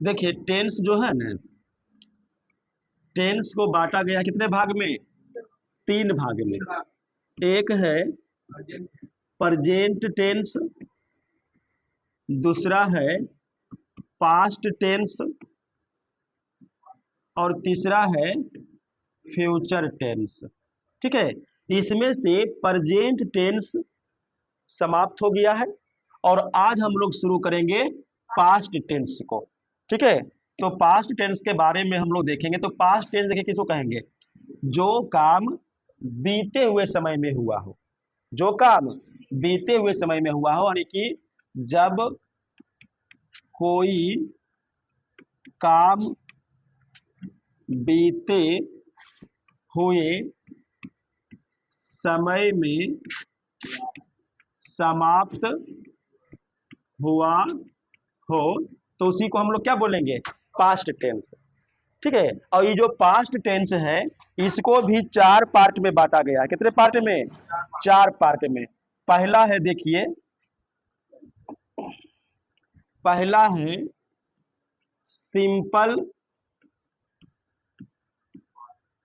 देखिए टेंस जो है ना, टेंस को बांटा गया कितने भाग में? तीन भाग में। एक है प्रेजेंट टेंस, दूसरा है पास्ट टेंस, और तीसरा है फ्यूचर टेंस। ठीक है, इसमें से प्रेजेंट टेंस समाप्त हो गया है और आज हम लोग शुरू करेंगे पास्ट टेंस को। ठीक है, तो पास्ट टेंस के बारे में हम लोग देखेंगे। तो पास्ट टेंस देखिए किसको कहेंगे? जो काम बीते हुए समय में हुआ हो, जो काम बीते हुए समय में हुआ हो, यानी कि जब कोई काम बीते हुए समय में समाप्त हुआ हो तो उसी को हम लोग क्या बोलेंगे? Past tense. ठीक है, और ये जो पास्ट टेंस है इसको भी चार पार्ट में बांटा गया है। कितने पार्ट में? चार पार्ट में। पहला है, देखिए पहला है सिंपल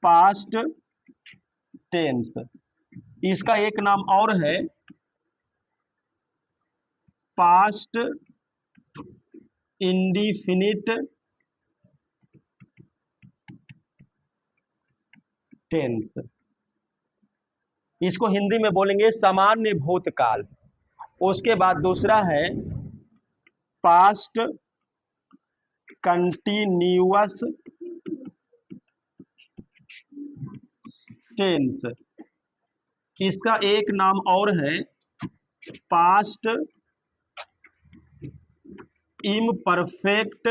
पास्ट टेंस, इसका एक नाम और है पास्ट इंडिफिनिट टेंस। इसको हिंदी में बोलेंगे सामान्य भूतकाल। उसके बाद दूसरा है पास्ट कंटिन्यूअस टेंस, इसका एक नाम और है पास्ट इम्परफेक्ट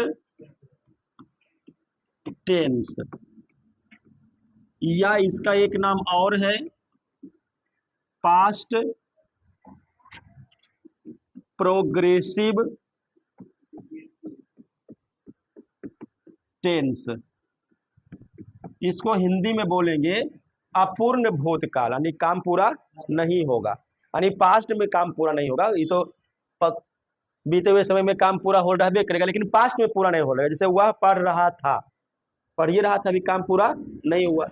टेंस, या इसका एक नाम और है पास्ट प्रोग्रेसिव टेंस। इसको हिंदी में बोलेंगे अपूर्ण भूतकाल, यानी काम पूरा नहीं होगा, यानी पास्ट में काम पूरा नहीं होगा। ये तो बीते हुए समय में काम पूरा हो रहा करेगा, लेकिन पास्ट में पूरा नहीं हो रहा। जैसे वह पढ़ रहा था, पढ़ ही रहा था, अभी काम पूरा नहीं हुआ।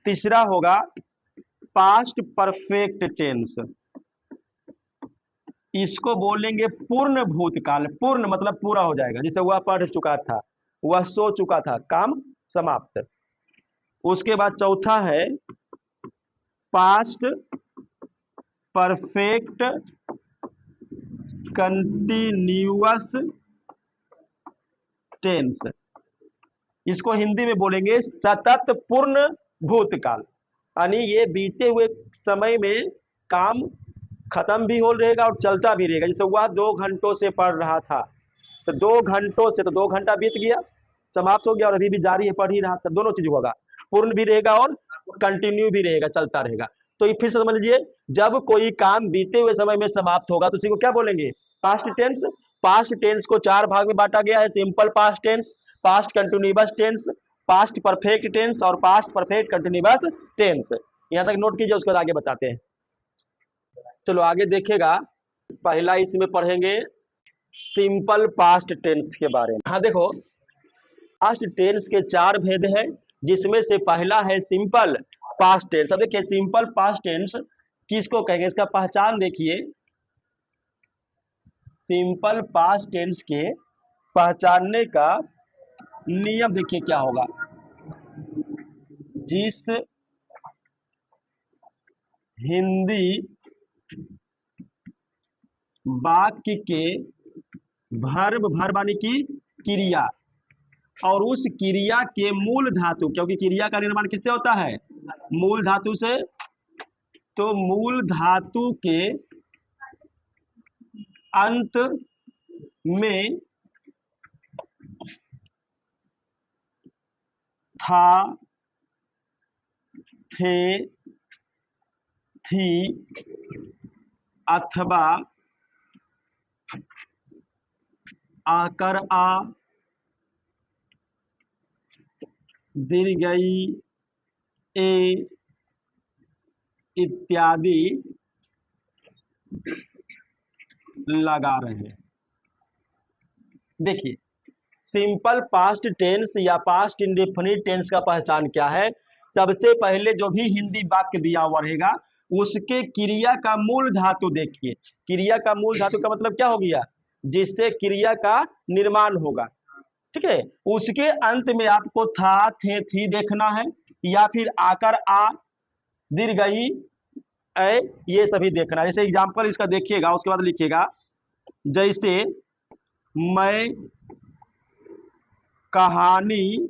तीसरा होगा पास्ट परफेक्ट टेंस, इसको बोलेंगे पूर्ण भूतकाल। पूर्ण मतलब पूरा हो जाएगा, जैसे वह पढ़ चुका था, वह सो चुका था, काम समाप्त। उसके बाद चौथा है पास्ट परफेक्ट कंटिन्यूअस टेंस, इसको हिंदी में बोलेंगे सतत पूर्ण भूतकाल, यानी ये बीते हुए समय में काम खत्म भी हो रहेगा और चलता भी रहेगा। जैसे वह 2 घंटों से पढ़ रहा था, तो 2 घंटों से तो 2 घंटा बीत गया, समाप्त हो गया, और अभी भी जारी है, पढ़ ही रहा था। दोनों चीज होगा, पूर्ण भी रहेगा और कंटिन्यू भी रहेगा, चलता रहेगा। तो ये फिर से समझ लीजिए, जब कोई काम बीते हुए समय में समाप्त होगा तो उसी को क्या बोलेंगे? Past tense. पास्ट टेंस को चार भाग में बांटा गया है, simple past tense, past continuous tense, past perfect tense और पास्ट परफेक्ट कंटिन्यूअस टेंस। यहां तक नोट कीजिए, उसके बाद आगे बताते हैं। चलो आगे देखेगा, पहला इसमें पढ़ेंगे सिंपल पास्ट टेंस के बारे में। हाँ देखो, पास्ट टेंस के चार भेद हैं, जिसमें से पहला है सिंपल पास्ट टेंस। अब देखिए सिंपल पास्ट टेंस किसको कहेंगे, इसका पहचान देखिए। सिंपल पास्ट टेंस के पहचानने का नियम देखिए क्या होगा। जिस हिंदी वाक्य के वर्ब यानी कि क्रिया और उस क्रिया के मूल धातु, क्योंकि क्रिया का निर्माण किससे होता है? मूल धातु से। तो मूल धातु के अंत में था, थे, थी अथवा आकर, आ, दीर्घई, ए इत्यादि लगा रहे हैं। देखिए सिंपल पास्ट टेंस या पास्ट इंडेफिनिट टेंस का पहचान क्या है? सबसे पहले जो भी हिंदी वाक्य दिया हुआ रहेगा उसके क्रिया का मूल धातु देखिए। क्रिया का मूल धातु का मतलब क्या हो गया? जिससे क्रिया का निर्माण होगा, ठीक है। उसके अंत में आपको था, थे, थी देखना है, या फिर आकर, आ, दीर्घ ई, ऐ, ये सभी देखना है। जैसे एग्जाम्पल इसका देखिएगा, उसके बाद लिखिएगा, जैसे मैं कहानी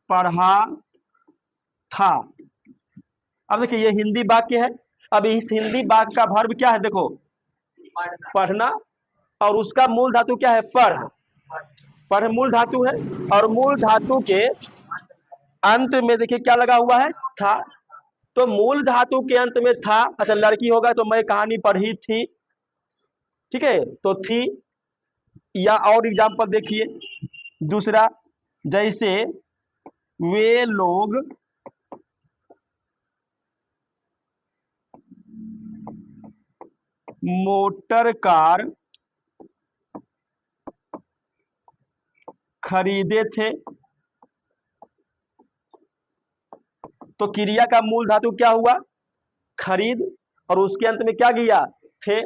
पढ़ा था। अब देखिए ये हिंदी वाक्य है। अब इस हिंदी वाक्य का वर्ब क्या है? देखो, पढ़ना, और उसका मूल धातु क्या है? पढ़। पढ़ मूल धातु है, और मूल धातु के अंत में देखिए क्या लगा हुआ है? था। तो मूल धातु के अंत में था, अच्छा लड़की होगा तो मैं कहानी पढ़ी थी, ठीक है, तो थी। या और एग्जाम्पल देखिए दूसरा, जैसे वे लोग मोटर कार खरीदे थे। तो क्रिया का मूल धातु क्या हुआ? खरीद, और उसके अंत में क्या गया? थे।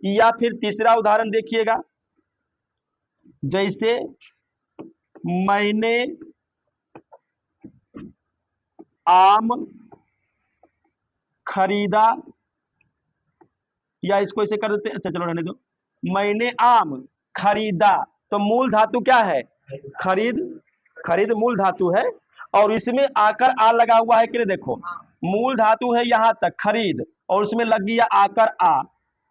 या फिर तीसरा उदाहरण देखिएगा, जैसे मैंने आम खरीदा, या इसको ऐसे कर देते हैं, अच्छा चलो रहने दो, मैंने आम खरीदा। तो मूल धातु क्या है? खरीद। खरीद मूल धातु है, और इसमें आकर आ लगा हुआ है कि नहीं? देखो, मूल धातु है यहां तक खरीद, और उसमें लग गया आकर आ।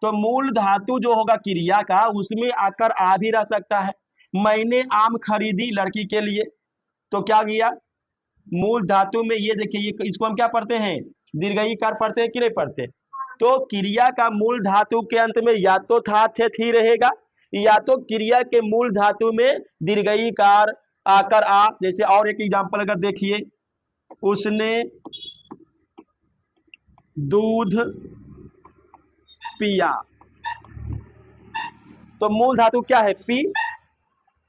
तो मूल धातु जो होगा क्रिया का, उसमें आकर आ भी रह सकता है। मैंने आम खरीदी लड़की के लिए, तो क्या गया? मूल धातु में ये देखिए, ये इसको हम क्या पढ़ते हैं? दीर्घई कार पढ़ते हैं कि नहीं पढ़ते? तो क्रिया का मूल धातु के अंत में या तो था, थे, थी रहेगा, या तो क्रिया के मूल धातु में दीर्घई कार, आकर, आ। जैसे और एक एग्जांपल अगर देखिए, उसने दूध पिया। तो मूल धातु क्या है? पी।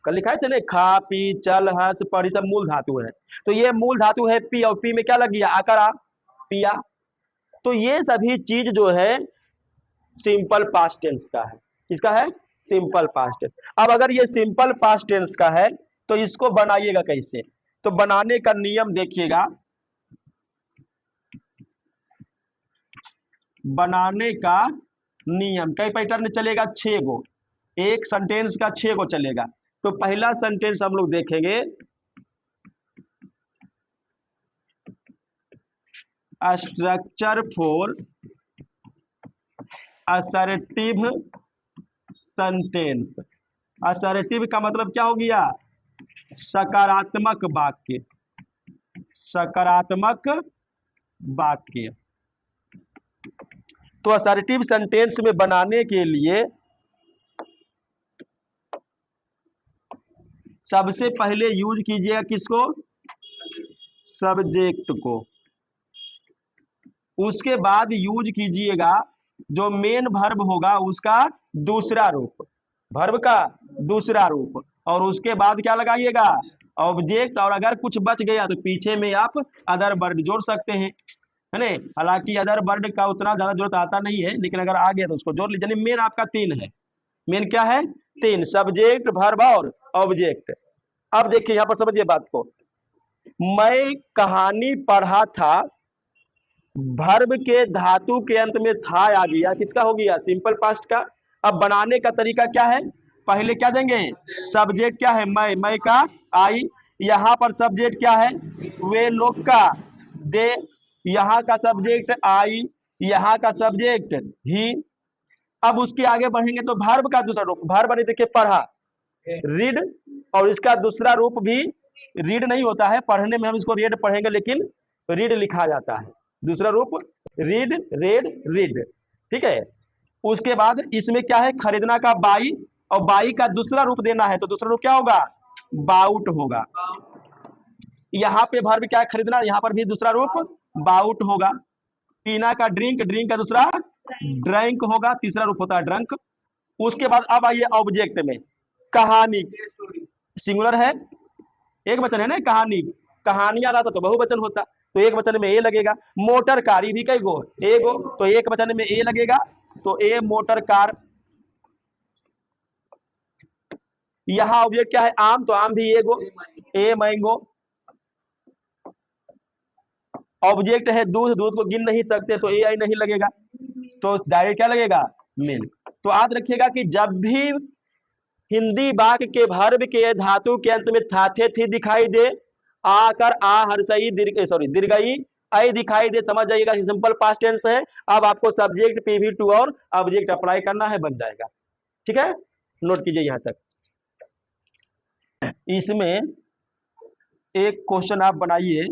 कल लिखा है थे ना, खा, पी, चल, हंस, पढ़, सब मूल धातु है। तो ये मूल धातु है पी, और पी में क्या लग गया? आकर, आ, पिया। तो ये सभी चीज जो है सिंपल पास्ट टेंस का है। किसका है? Simple past tense. अब अगर ये सिंपल पास्ट टेंस का है तो इसको बनाइएगा कैसे? तो बनाने का नियम देखिएगा, बनाने का नियम कई पैटर्न चलेगा, 6 गो। एक सेंटेंस का 6 गो चलेगा। तो पहला सेंटेंस हम लोग देखेंगे, structure for assertive sentence. Assertive का मतलब क्या हो गया? सकारात्मक वाक्य। सकारात्मक वाक्य। तो असर्टिव सेंटेंस में बनाने के लिए सबसे पहले यूज कीजिएगा किसको? सब्जेक्ट को। उसके बाद यूज कीजिएगा जो मेन वर्ब होगा उसका दूसरा रूप, वर्ब का दूसरा रूप, और उसके बाद क्या लगाइएगा? ऑब्जेक्ट। और अगर कुछ बच गया तो पीछे में आप अदर वर्ड जोड़ सकते हैं, है ना। हालांकि अदर वर्ड का उतना ज्यादा जरूरत आता नहीं है, लेकिन अगर आ गया तो उसको जोड़ लीजिए। मेन आपका 3 है। मेन क्या है? 3, सब्जेक्ट, वर्ब और ऑब्जेक्ट। अब देखिए यहां पर समझिए बात को, मैं कहानी पढ़ा था, वर्ब के धातु के अंत में था आ गया, किसका हो गया? सिंपल पास्ट का। अब बनाने का तरीका क्या है? पहले क्या देंगे? सब्जेक्ट क्या है? मैं का आई। यहाँ पर सब्जेक्ट क्या है? वे लोग का दे। यहाँ का सब्जेक्ट आई, यहाँ का सब्जेक्ट ही। अब उसके आगे बढ़ेंगे तो वर्ब का दूसरा रूप, वर्ब बने देखिए पढ़ा, रीड, और इसका दूसरा रूप भी रीड नहीं होता है, पढ़ने में हम इसको रेड पढ़ेंगे लेकिन रीड लिखा जाता है। दूसरा रूप रीड, रेड, रीड, ठीक है। उसके बाद इसमें क्या है? खरीदना का बाई, और बाई का दूसरा रूप देना है तो दूसरा रूप क्या होगा? बाउट होगा। यहाँ पे वर्ब क्या है? खरीदना, यहाँ पर भी दूसरा रूप बाउट होगा। पीना का ड्रिंक, ड्रिंक का दूसरा ड्रैंक होगा, तीसरा रूप होता है ड्रंक। उसके बाद अब आइए ऑब्जेक्ट में, कहानी, सिंगुलर है, एक वचन है ना, कहानी, कहानियां रहता तो बहुवचन होता, तो एक वचन में ए लगेगा। मोटर कार, ये भी कई गो, ए गो, तो एक वचन में ए लगेगा, तो ए मोटर कार। यहाँ ऑब्जेक्ट क्या है, आम, तो आम भी ए गो, ए मैंगो। ऑब्जेक्ट है दूध, दूध को गिन नहीं सकते, तो ए आई नहीं लगेगा, तो डायरेक्ट क्या लगेगा, मिल्क। तो याद रखिएगा कि जब भी हिंदी वाक्य के वर्ब के धातु के अंत में था, थे, थी दिखाई दे, आकर आ हर्षई दीर्घ, सॉरी दीर्घई आई दिखाई दे, समझ जाइएगा सिंपल पास्ट टेंस है। अब आपको सब्जेक्ट PV2 और ऑब्जेक्ट अप्लाई करना है, बन जाएगा। ठीक है, नोट कीजिए यहां तक। इसमें एक क्वेश्चन आप बनाइए,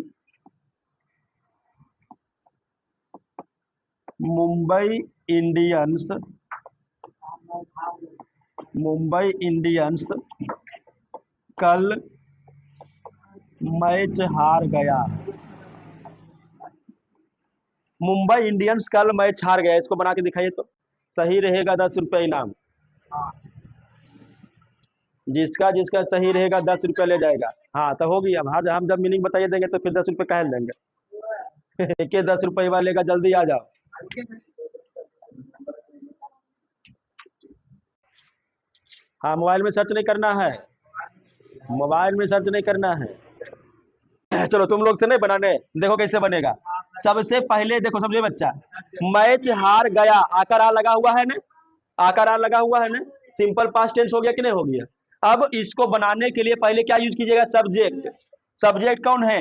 मुंबई इंडियंस, मुंबई इंडियंस कल मैच हार गया। मुंबई इंडियंस कल मैच हार गया, इसको बना के दिखाइए तो सही रहेगा 10 रुपये इनाम। जिसका जिसका सही रहेगा 10 रुपये ले जाएगा। हाँ तो होगी। अब हाँ, हम जब मीनिंग बताइए देंगे तो फिर 10 रुपये कह देंगे। एक 10 रुपये वाले का जल्दी आ जाओ। हाँ, मोबाइल में सर्च नहीं करना है, मोबाइल में सर्च नहीं करना है। चलो तुम लोग से नहीं बनाने, देखो कैसे बनेगा। सबसे पहले देखो, समझे बच्चा, मैच हार गया, आकर आ लगा हुआ है ना, आकर आ लगा हुआ है ना, सिंपल पास्ट टेंस हो गया कि नहीं हो गया। अब इसको बनाने के लिए पहले क्या यूज कीजिएगा, सब्जेक्ट। सब्जेक्ट कौन है,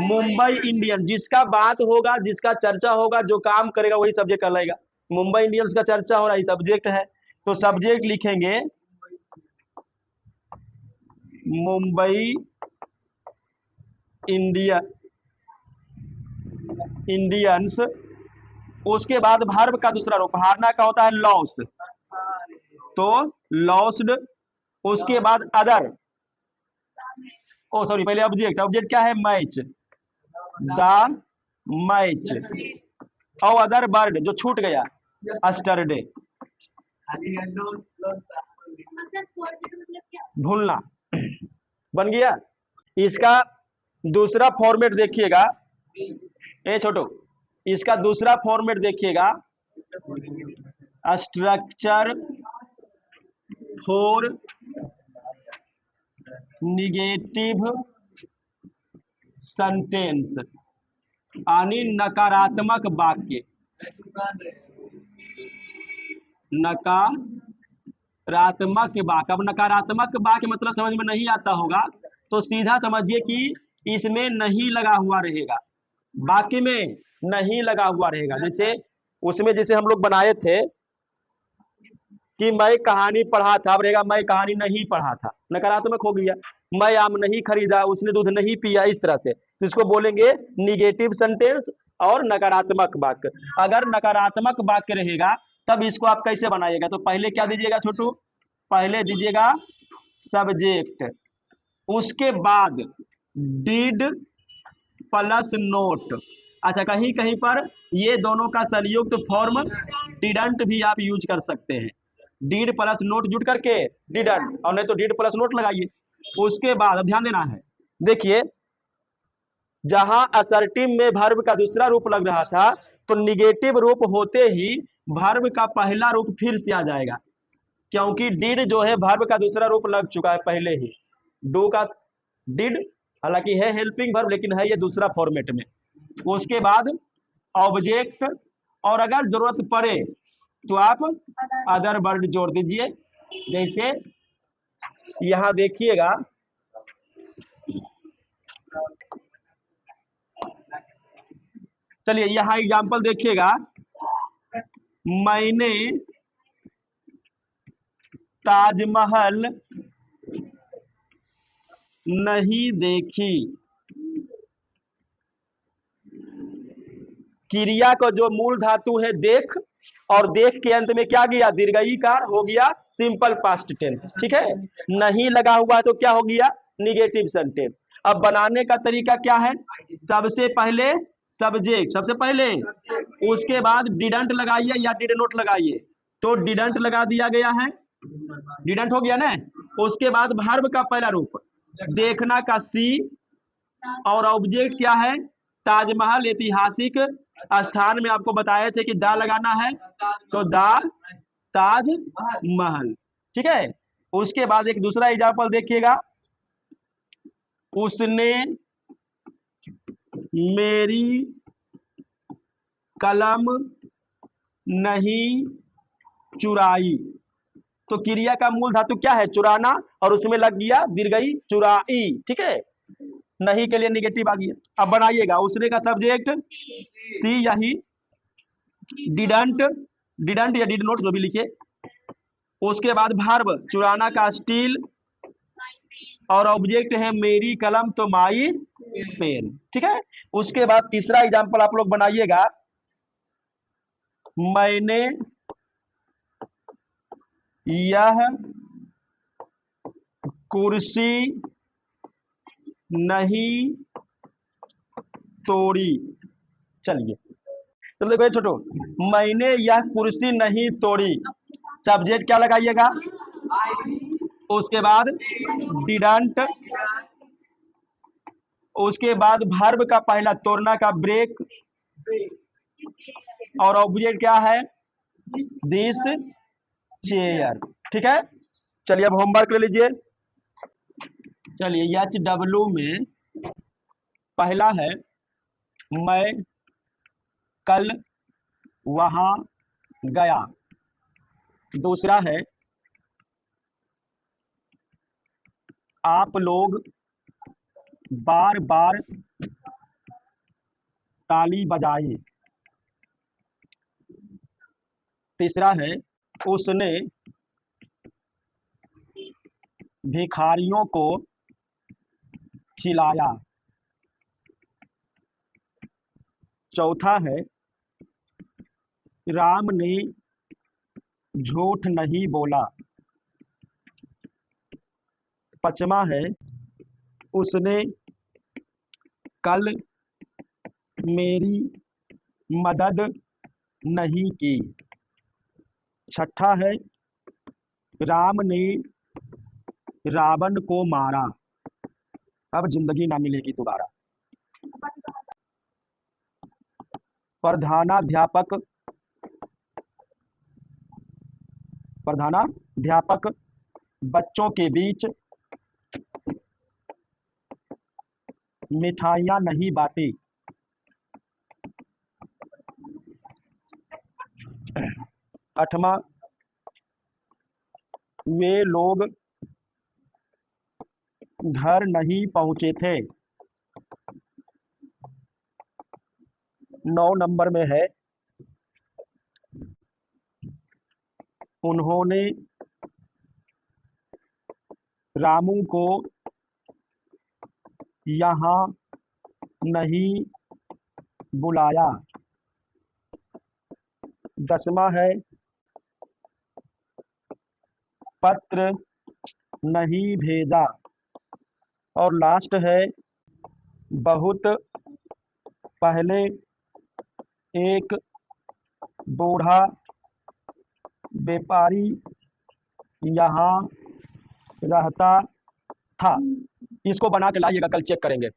मुंबई इंडियंस, जिसका बात होगा, जिसका चर्चा होगा, जो काम करेगा वही सब्जेक्ट कहलाएगा। मुंबई इंडियंस का चर्चा हो रहा है, सब्जेक्ट है, तो सब्जेक्ट लिखेंगे मुंबई इंडियंस। उसके बाद वर्ब का दूसरा रूप, हारना का होता है लॉस, तो लॉस्ड। उसके बाद अदर, ओ सॉरी पहले ऑब्जेक्ट, ऑब्जेक्ट क्या है, मैच, द मैच। और अदर बर्ड जो छूट गया, अस्टरडे, भूलना। बन गया। इसका दूसरा फॉर्मेट देखिएगा, ए छोटो, इसका दूसरा फॉर्मेट देखिएगा, स्ट्रक्चर फॉर निगेटिव सेंटेंस, यानी नकारात्मक वाक्य। नकारात्मक वाक्य, अब नकारात्मक वाक्य मतलब समझ में नहीं आता होगा तो सीधा समझिए कि इसमें नहीं लगा हुआ रहेगा, वाक्य में नहीं लगा हुआ रहेगा। जैसे उसमें जैसे हम लोग बनाए थे कि मैं कहानी पढ़ा था, अब रहेगा मैं कहानी नहीं पढ़ा था, नकारात्मक हो गया। मैं आम नहीं खरीदा, उसने दूध नहीं पिया, इस तरह से। तो इसको बोलेंगे निगेटिव सेंटेंस और नकारात्मक वाक्य। अगर नकारात्मक वाक्य रहेगा तब इसको आप कैसे बनाइएगा, तो पहले क्या दीजिएगा छोटू, पहले दीजिएगा सब्जेक्ट, उसके बाद डिड प्लस नोट। अच्छा, कहीं कहीं पर ये दोनों का संयुक्त फॉर्म डिडंट भी आप यूज कर सकते हैं, डिड प्लस नोट जुड़ करके डिडंट, और नहीं तो डिड प्लस नोट लगाइए। उसके बाद अब ध्यान देना है, देखिए जहां असर्टिव में वर्ब का दूसरा रूप लग रहा था, तो निगेटिव रूप होते ही वर्ब का पहला रूप फिर से आ जाएगा, क्योंकि डिड जो है वर्ब का दूसरा रूप लग चुका है पहले ही। डू का डिड हालांकि है हेल्पिंग वर्ब, लेकिन है ये दूसरा फॉर्मेट में। उसके बाद ऑब्जेक्ट, और अगर जरूरत पड़े तो आप अदर वर्ड जोड़ दीजिए। जैसे यहां देखिएगा, चलिए यहां एग्जांपल देखिएगा, मैंने ताजमहल नहीं देखी। क्रिया का जो मूल धातु है देख, और देख के अंत में क्या गया, दीर्घई कार हो गया सिंपल पास्ट टेंस। ठीक है, नहीं लगा हुआ तो क्या हो गया, निगेटिव सेंटेंस। अब बनाने का तरीका क्या है, सबसे पहले सब्जेक्ट, सबसे पहले, उसके बाद डिडंट लगाइए या डिड नोट लगाइए। तो डिडंट लगा दिया गया है, डिडंट हो गया ना। उसके बाद वर्ब का पहला रूप देखना का सी, और ऑब्जेक्ट क्या है, ताजमहल ऐतिहासिक स्थान में आपको बताए थे कि दा लगाना है, तो दा ताज महल। ठीक है। उसके बाद एक दूसरा एग्जाम्पल देखिएगा, उसने मेरी कलम नहीं चुराई। तो क्रिया का मूल धातु क्या है, चुराना, और उसमें लग गया दीर्घई चुराई। ठीक है। नहीं के लिए निगेटिव आ गया। अब बनाइएगा, उसने का सब्जेक्ट सी यही, डिडंट, डिडंट या डिड नॉट जो भी लिखे। उसके बाद वर्ब चुराना का स्टील, और ऑब्जेक्ट है मेरी कलम तो माई पेन। ठीक है। उसके बाद तीसरा एग्जांपल आप लोग बनाइएगा, मैंने यह कुर्सी नहीं तोड़ी। चलिए, तो देखो ये छोटो, मैंने यह कुर्सी नहीं तोड़ी, सब्जेक्ट क्या लगाइएगा, उसके बाद डिडंट, उसके बाद वर्ब का पहला तोड़ना का ब्रेक, और ऑब्जेक्ट क्या है, दिस चेयर। ठीक है। चलिए अब होमवर्क ले लीजिए। चलिए HW में पहला है मैं कल वहां गया, दूसरा है आप लोग बार बार ताली बजाए, तीसरा है उसने भिखारियों को खिलाया, चौथा है राम ने झूठ नहीं बोला, पांचवा है उसने कल मेरी मदद नहीं की, छठा है राम ने रावण को मारा, अब जिंदगी ना मिलेगी दोबारा। प्रधानाध्यापक, प्रधानाध्यापक बच्चों के बीच मिठाइयाँ नहीं बांटी, आठवां वे लोग घर नहीं पहुंचे थे, 9 नंबर में है उन्होंने रामू को यहाँ नहीं बुलाया, 10वां है पत्र नहीं भेजा, और लास्ट है बहुत पहले एक बूढ़ा व्यापारी यहाँ रहता था। इसको बना के लाइएगा, कल चेक करेंगे।